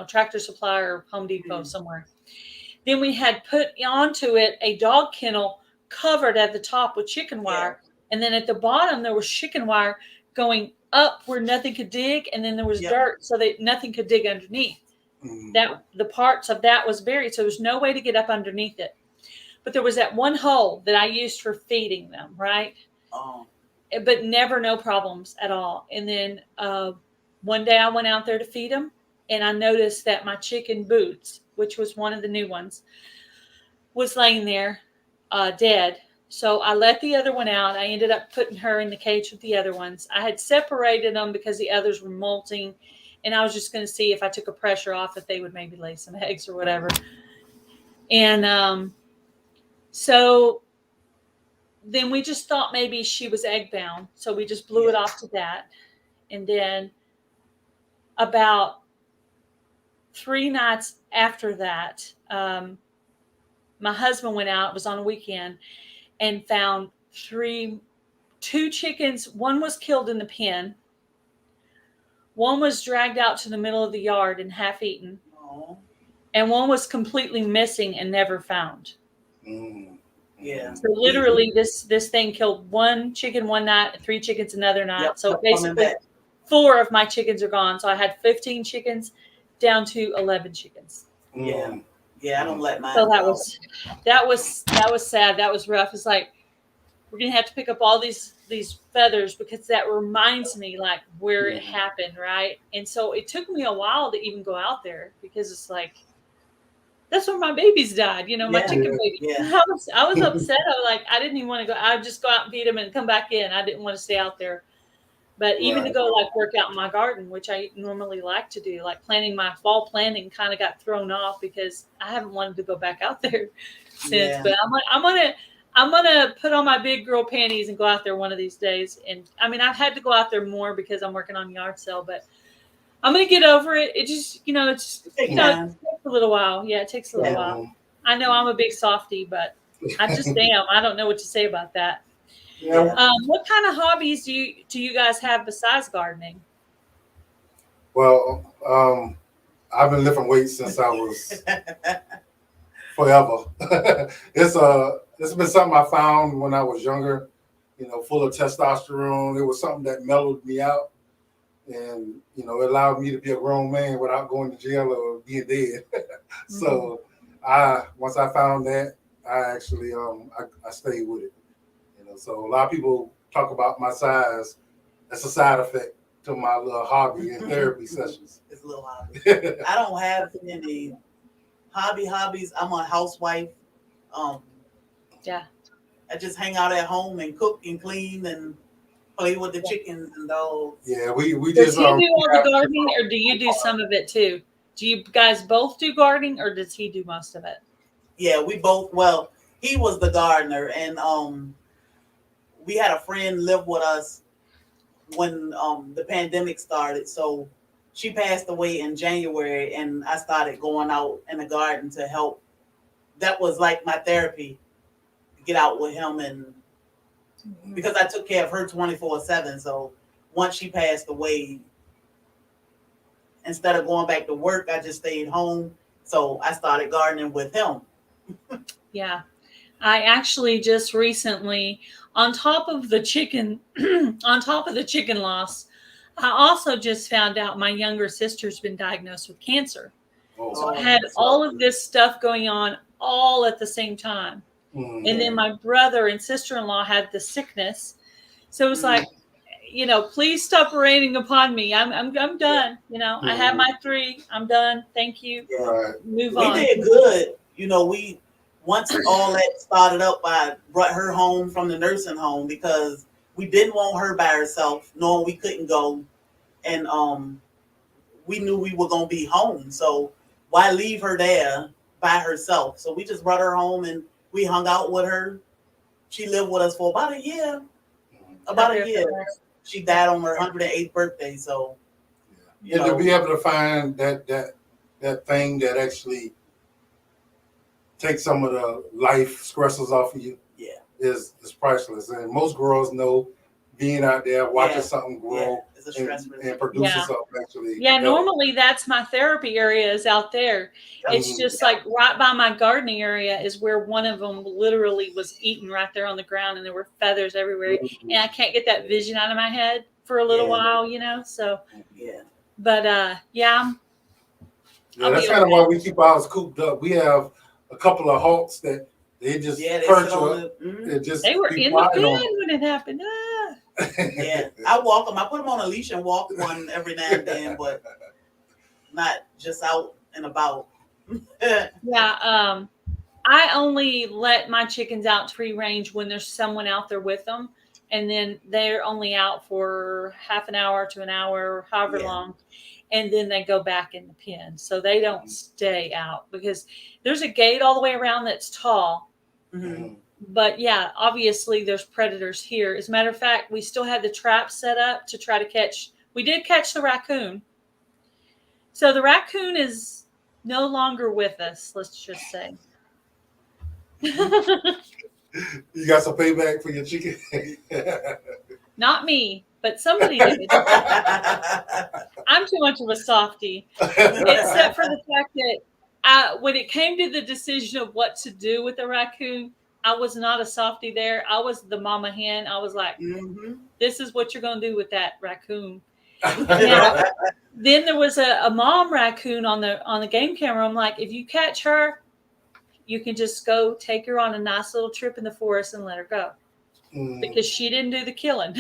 Tractor Supply or Home Depot somewhere. Then we had put onto it a dog kennel covered at the top with chicken wire. And then at the bottom, there was chicken wire going up where nothing could dig. And then there was dirt so that nothing could dig underneath. That the parts of that was buried. So there's no way to get up underneath it. But there was that one hole that I used for feeding them, right? Oh. But never no problems at all. And then one day I went out there to feed them, and I noticed that my chicken Boots, which was one of the new ones, was laying there dead. So I let the other one out. I ended up putting her in the cage with the other ones. I had separated them because the others were molting, and I was just going to see if I took a pressure off if they would maybe lay some eggs or whatever. And so then we just thought maybe she was egg bound. So we just blew it off to that. And then about 3 nights after that, my husband went out, it was on a weekend, and found 2 chickens. One was killed in the pen. One was dragged out to the middle of the yard and half eaten. Oh. And one was completely missing and never found. Yeah. So literally this thing killed 1 chicken one night, 3 chickens another night. Yep. So basically 4 of my chickens are gone. So I had 15 chickens down to 11 chickens. Yeah. Yeah, I don't let mine. So that was sad. That was rough. It's like, we're gonna have to pick up all these feathers because that reminds me like where it happened, right? And so it took me a while to even go out there because it's like, that's where my babies died, my chicken baby. Yeah. I was upset. I was like, I didn't even want to go. I would just go out and feed them and come back in. I didn't want to stay out there. But even to go like work out in my garden, which I normally like to do, like my fall planting kind of got thrown off because I haven't wanted to go back out there since. But I'm gonna put on my big girl panties and go out there one of these days. And I mean, I've had to go out there more because I'm working on yard sale, but I'm gonna get over it. It just, it takes a little while. Yeah, it takes a little while. I know I'm a big softie, but I just am. I don't know what to say about that. Yeah. What kind of hobbies do you guys have besides gardening? Well, I've been lifting weights since I was forever. It's been something I found when I was younger, full of testosterone. It was something that mellowed me out, and it allowed me to be a grown man without going to jail or being dead. So once I found that, I actually I stayed with it. So a lot of people talk about my size. That's a side effect to my little hobby and therapy sessions. It's a little hobby. I don't have any hobbies. I'm a housewife. Yeah. I just hang out at home and cook and clean and play with the chickens and dogs. Yeah, we does just. Does he do all the gardening, or do you do some of it too? Do you guys both do gardening, or does he do most of it? Yeah, we both. Well, he was the gardener, and we had a friend live with us when the pandemic started. So she passed away in January, and I started going out in the garden to help. That was like my therapy, to get out with him, and because I took care of her 24/7. So once she passed away, instead of going back to work, I just stayed home. So I started gardening with him. Yeah. I actually just recently, on top of the chicken loss, I also just found out my younger sister's been diagnosed with cancer. So I had all of this stuff going on all at the same time. And then my brother and sister-in-law had the sickness. So it was like, please stop raining upon me. I'm done. I have my 3. I'm done. Thank you. Yeah. Move on. We did good. Once all that started up, I brought her home from the nursing home because we didn't want her by herself, knowing we couldn't go. And we knew we were going to be home. So why leave her there by herself? So we just brought her home and we hung out with her. She lived with us for about a year. About a year. She died on her 108th birthday. So, and to be able to find that thing that actually takes some of the life stresses off of you, is priceless. And most girls know being out there watching something grow and producing something actually. Yeah, normally that's my therapy area is out there. It's just like right by my gardening area is where one of them literally was eaten right there on the ground, and there were feathers everywhere. And I can't get that vision out of my head for a little while, So but that's kind of why we keep ours cooped up. We have a couple of hawks that they just perch up. They were in the pen when it happened. I walk them. I put them on a leash and walk one every now and then, but not just out and about. I only let my chickens out free range when there's someone out there with them, and then they're only out for half an hour to an hour, however long, and then they go back in the pen. So they don't stay out because there's a gate all the way around that's tall. But yeah, obviously there's predators here. As a matter of fact, we still had the trap set up to try to catch. We did catch the raccoon. So the raccoon is no longer with us, let's just say. You got some payback for your chicken? Not me, but somebody did. I'm too much of a softie, except for the fact that when it came to the decision of what to do with the raccoon, I was not a softie there. I was the mama hen. I was like, this is what you're going to do with that raccoon. Now, then there was a mom raccoon on the game camera. I'm like, if you catch her, you can just go take her on a nice little trip in the forest and let her go. Because she didn't do the killing.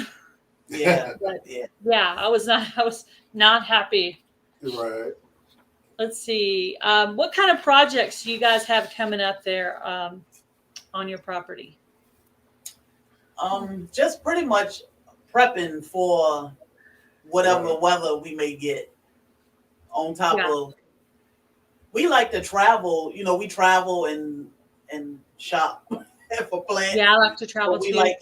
I was not happy. Right. Let's see. What kind of projects do you guys have coming up there on your property? Just pretty much prepping for whatever weather we may get. On top of, we like to travel. We travel and shop for plants. Yeah, I like to travel too. We like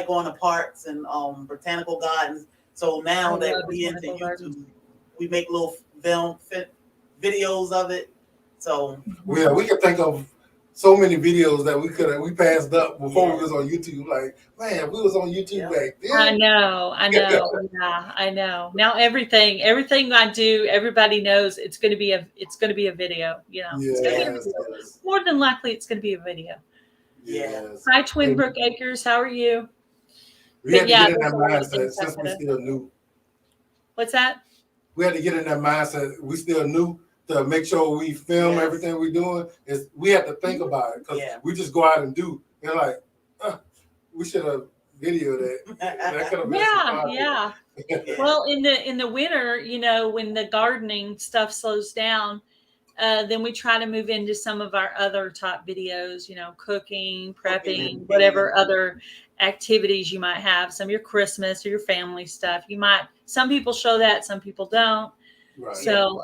going to parks and botanical gardens. So now that we into YouTube, we make little videos of it. So we can think of so many videos that we passed up before we was on YouTube. Like, man, we was on YouTube back then. I know. Yeah, I know. Now everything I do, everybody knows it's going to be a video. It's going to be a video. More than likely, it's going to be a video. Yes. Hi, Twin Brook Acres. How are you? We had to get in that mindset since we still new. What's that? We had to get in that mindset. We still new to make sure we film everything we're doing. We have to think about it because we just go out and do. They're like, we should have videoed it. That could have been Well, in the winter, when the gardening stuff slows down, then we try to move into some of our other top videos, cooking, prepping, whatever other activities you might have, some of your Christmas or your family stuff. Some people show that, some people don't. Right. So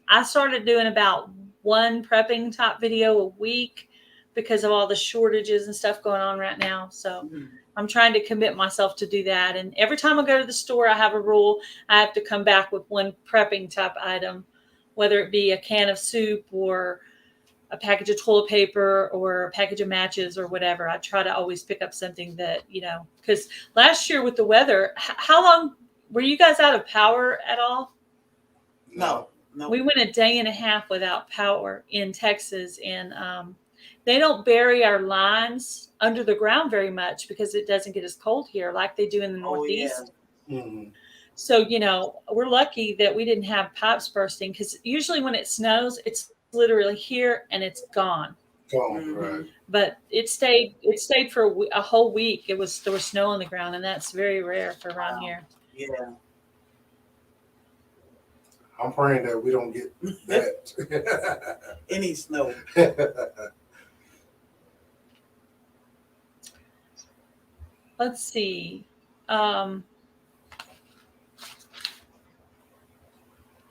I started doing about one prepping top video a week because of all the shortages and stuff going on right now. So I'm trying to commit myself to do that. And every time I go to the store, I have a rule. I have to come back with one prepping type item, whether it be a can of soup or a package of toilet paper or a package of matches or whatever. I try to always pick up something that, because last year with the weather, how long were you guys out of power at all? No. We went a day and a half without power in Texas, and they don't bury our lines under the ground very much because it doesn't get as cold here like they do in the Northeast. So, we're lucky that we didn't have pipes bursting because usually when it snows, it's literally here and it's gone. Right. But it stayed for a whole week. There was snow on the ground, and that's very rare for around here. Yeah. I'm praying that we don't get that. Any snow. Let's see.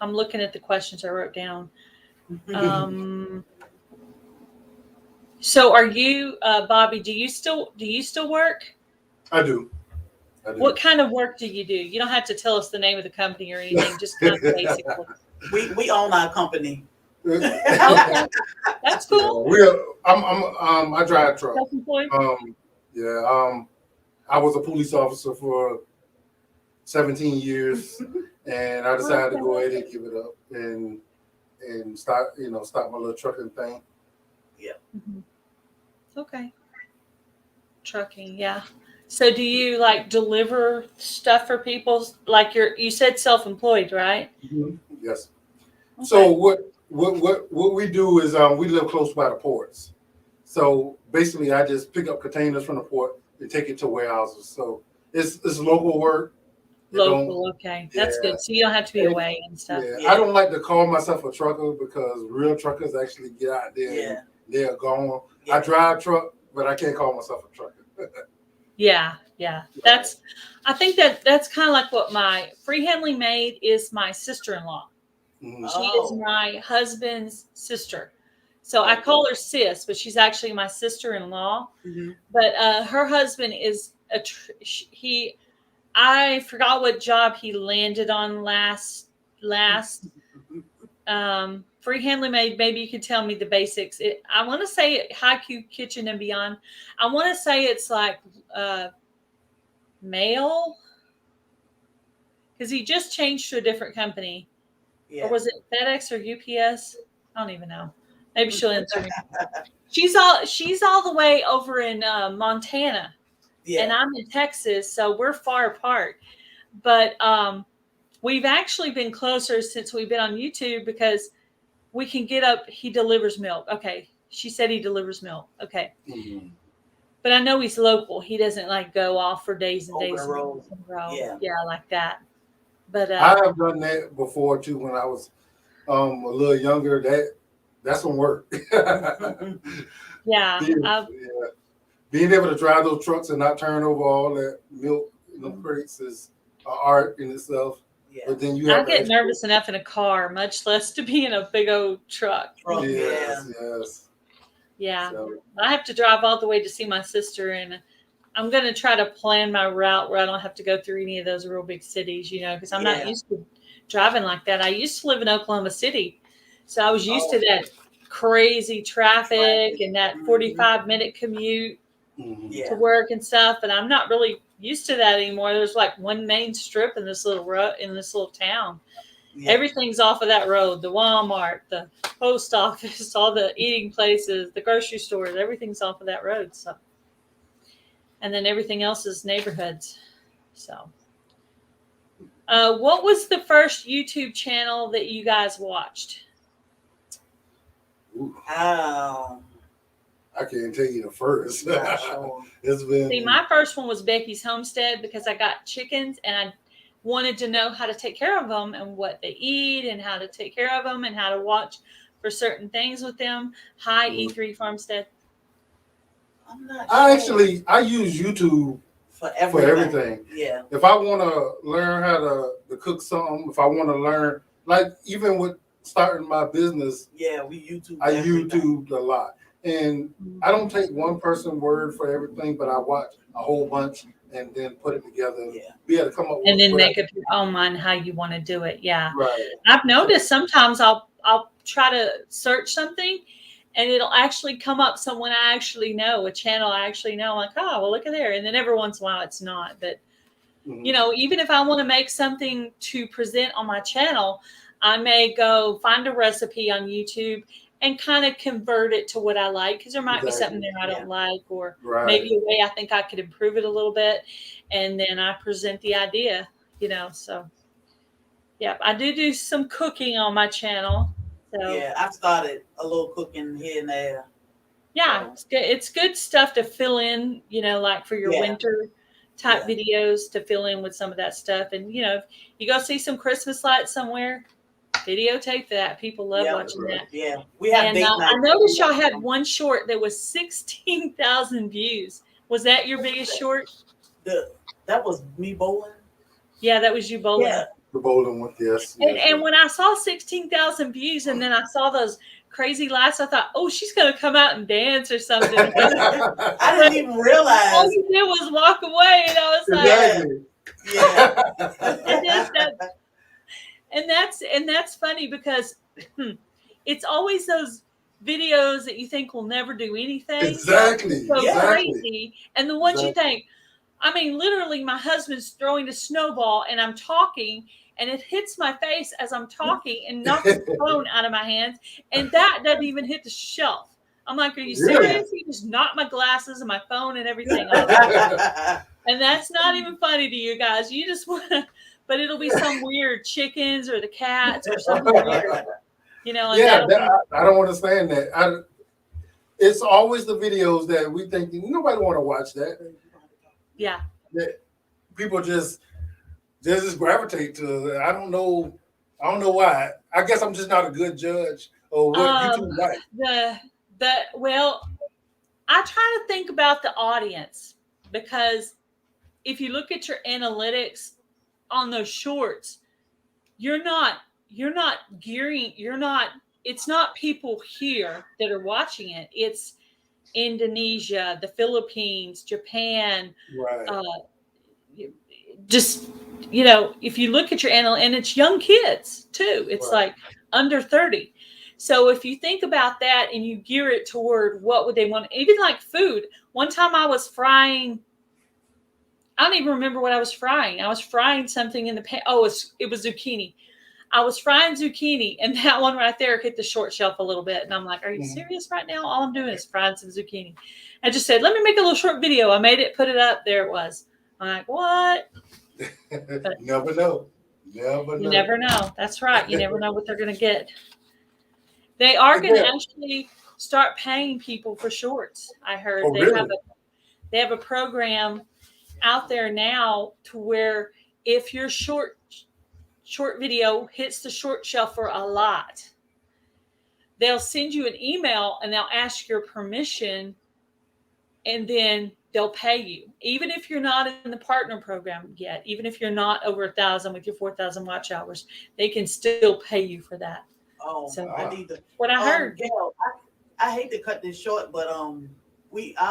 I'm looking at the questions I wrote down. So are you, Bobby? Do you still work? I do. What kind of work do you do? You don't have to tell us the name of the company or anything. Just kind of basically. We own our company. Okay, that's cool. I drive truck. Self-employed. I was a police officer for 17 years, and I decided to go ahead and give it up and start my little trucking thing. Yeah. Mm-hmm. Okay. Trucking, yeah. So do you like deliver stuff for people? Like you said self-employed, right? Mm-hmm. Yes. Okay. So what we do is we live close by the ports. So basically I just pick up containers from the port and take it to warehouses. So it's local work. Local, okay. That's good. So you don't have to be away and stuff. Yeah. I don't like to call myself a trucker because real truckers actually get out there and they're gone. Yeah. I drive truck, but I can't call myself a trucker. Yeah. I think that's kind of like what my free handling maid is. My sister-in-law. Mm-hmm. She is my husband's sister. So I call her sis, but she's actually my sister-in-law. Mm-hmm. But her husband is I forgot what job he landed on last. Free handling maid. Maybe you could tell me the basics. I want to say Haiku Kitchen and Beyond. I want to say it's like mail, because he just changed to a different company. Yeah. Or was it FedEx or UPS? I don't even know. Maybe she'll answer me. She's all the way over in Montana. Yeah. And I'm in Texas, so we're far apart. But we've actually been closer since we've been on YouTube because we can get up. He delivers milk. Okay. She said he delivers milk. Okay. Mm-hmm. But I know he's local. He doesn't like go off for days and days in a row. Yeah, like that. But I have done that before too when I was a little younger. That's some work. Yeah. Being able to drive those trucks and not turn over all that milk in the crates is an art in itself. Yeah. But then I get nervous enough in a car, much less to be in a big old truck. Yes. Yeah. So, I have to drive all the way to see my sister, and I'm going to try to plan my route where I don't have to go through any of those real big cities, because I'm not used to driving like that. I used to live in Oklahoma City, so I was used to that crazy traffic and that 45-minute commute to work and stuff, and I'm not really used to that anymore. There's like one main strip in this little town. Yeah. Everything's off of that road. The Walmart, the post office, all the eating places, the grocery stores, everything's off of that road. So, and then everything else is neighborhoods. So, what was the first YouTube channel that you guys watched? Oh, I can't tell you the first. Sure. See, my first one was Becky's Homestead because I got chickens and I wanted to know how to take care of them and what they eat and how to take care of them and how to watch for certain things with them. Hi, E3 Farmstead. I'm not sure. I use YouTube for everything. Yeah. If I want to learn how to cook something, if I want to learn, like even with starting my business, we YouTube. I YouTubed a lot. And I don't take one person's word for everything, but I watch a whole bunch and then put it together. Yeah. Be able to come up with and then make up your own mind how you want to do it. Yeah. Right. I've noticed sometimes I'll try to search something and it'll actually come up someone I actually know, a channel I actually know. I'm like, oh, well, look at there. And then every once in a while it's not. But, even if I want to make something to present on my channel, I may go find a recipe on YouTube and kind of convert it to what I like, because there might be something there I don't like, or maybe a way I think I could improve it a little bit, and then I present the idea, So, I do some cooking on my channel. So I've started a little cooking here and there. Yeah, it's good. It's good stuff to fill in, like for your winter type videos, to fill in with some of that stuff. And if you go see some Christmas lights somewhere, videotape that. People love watching that. Yeah, we have. And I noticed y'all had one short that was 16,000 views. Was that your biggest short? That was me bowling. Yeah, that was you bowling. The bowling one, yes. And when I saw 16,000 views, and then I saw those crazy lights, I thought, oh, she's going to come out and dance or something. I didn't even realize. All you did was walk away, and I was like, yeah. and that's funny because it's always those videos that you think will never do anything. Exactly. So Exactly. crazy. And the ones you think, I mean, literally, my husband's throwing a snowball, and I'm talking, and it hits my face as I'm talking and knocks the phone out of my hands, and that doesn't even hit the shelf. I'm like, are you serious? He just knocked my glasses and my phone and everything off. And that's not even funny to you guys. You just want to, but it'll be some weird chickens or the cats or something weird. You know, and yeah, I don't understand that. It's always the videos that we think nobody want to watch that. Yeah. That people just gravitate to. I don't know why. I guess I'm just not a good judge of what YouTube like. Well, I try to think about the audience, because if you look at your analytics on those shorts, it's not people here that are watching it. It's Indonesia, the Philippines, Japan, right. Just, you know, if you look at your and it's young kids too. It's like under 30. So if you think about that and you gear it toward what would they want, even like food. One time I was frying, I don't even remember what I was frying. I was frying something in the pan. Oh, it was zucchini. I was frying zucchini, and that one right there hit the short shelf a little bit. And I'm like, are you serious right now? All I'm doing is frying some zucchini. I just said, let me make a little short video. I made it, put it up. There it was. I'm like, what? But never know. You never know. That's right. You never know what they're going to get. They are going to actually start paying people for shorts. I heard they have a program out there now to where if your short video hits the short shelf for a lot, they'll send you an email and they'll ask your permission, and then they'll pay you. Even if you're not in the partner program yet, even if you're not over 1,000 with your 4,000 watch hours, they can still pay you for that. Oh, so I need to. What I heard. Gail, I hate to cut this short, but our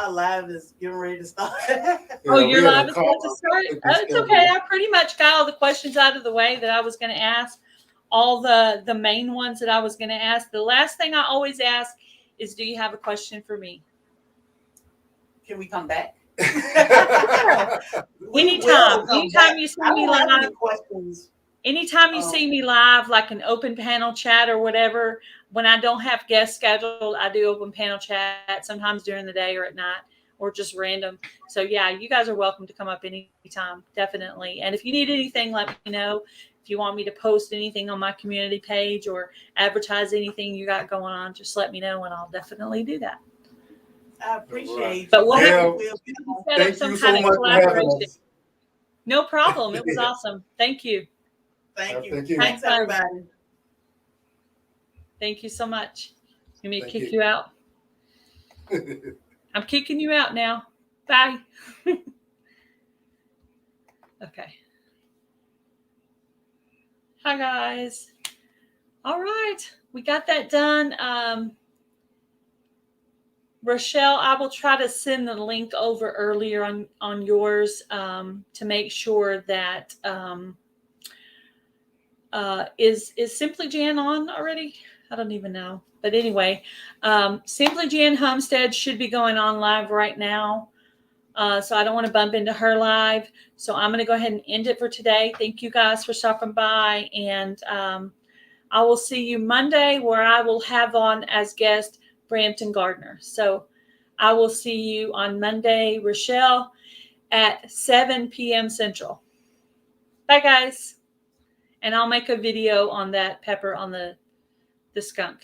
live is getting ready to start. Your live is going to start? It's okay. I pretty much got all the questions out of the way that I was going to ask. All the main ones that I was going to ask. The last thing I always ask is, do you have a question for me? Can we come back? Anytime you see me live. Questions. Anytime you see me live, like an open panel chat or whatever, when I don't have guests scheduled, I do open panel chat sometimes during the day or at night or just random. So yeah, you guys are welcome to come up anytime, definitely. And if you need anything, let me know. If you want me to post anything on my community page or advertise anything you got going on, just let me know and I'll definitely do that. I appreciate But we'll set up some kind of collaboration. No problem. It was awesome. Thank you. Thank you. Thanks, everybody. Thank you so much. You may kick you out. I'm kicking you out now. Bye. Okay. Hi, guys. All right. We got that done. Rochelle, I will try to send the link over earlier on yours to make sure that is Simply Jan on already? I don't even know. But anyway, Simply Jan Homestead should be going on live right now. So I don't want to bump into her live. So I'm going to go ahead and end it for today. Thank you guys for stopping by. And I will see you Monday, where I will have on as guest Brampton Gardner. So I will see you on Monday, Rochelle, at 7 p.m. Central. Bye, guys. And I'll make a video on that pepper on the skunk.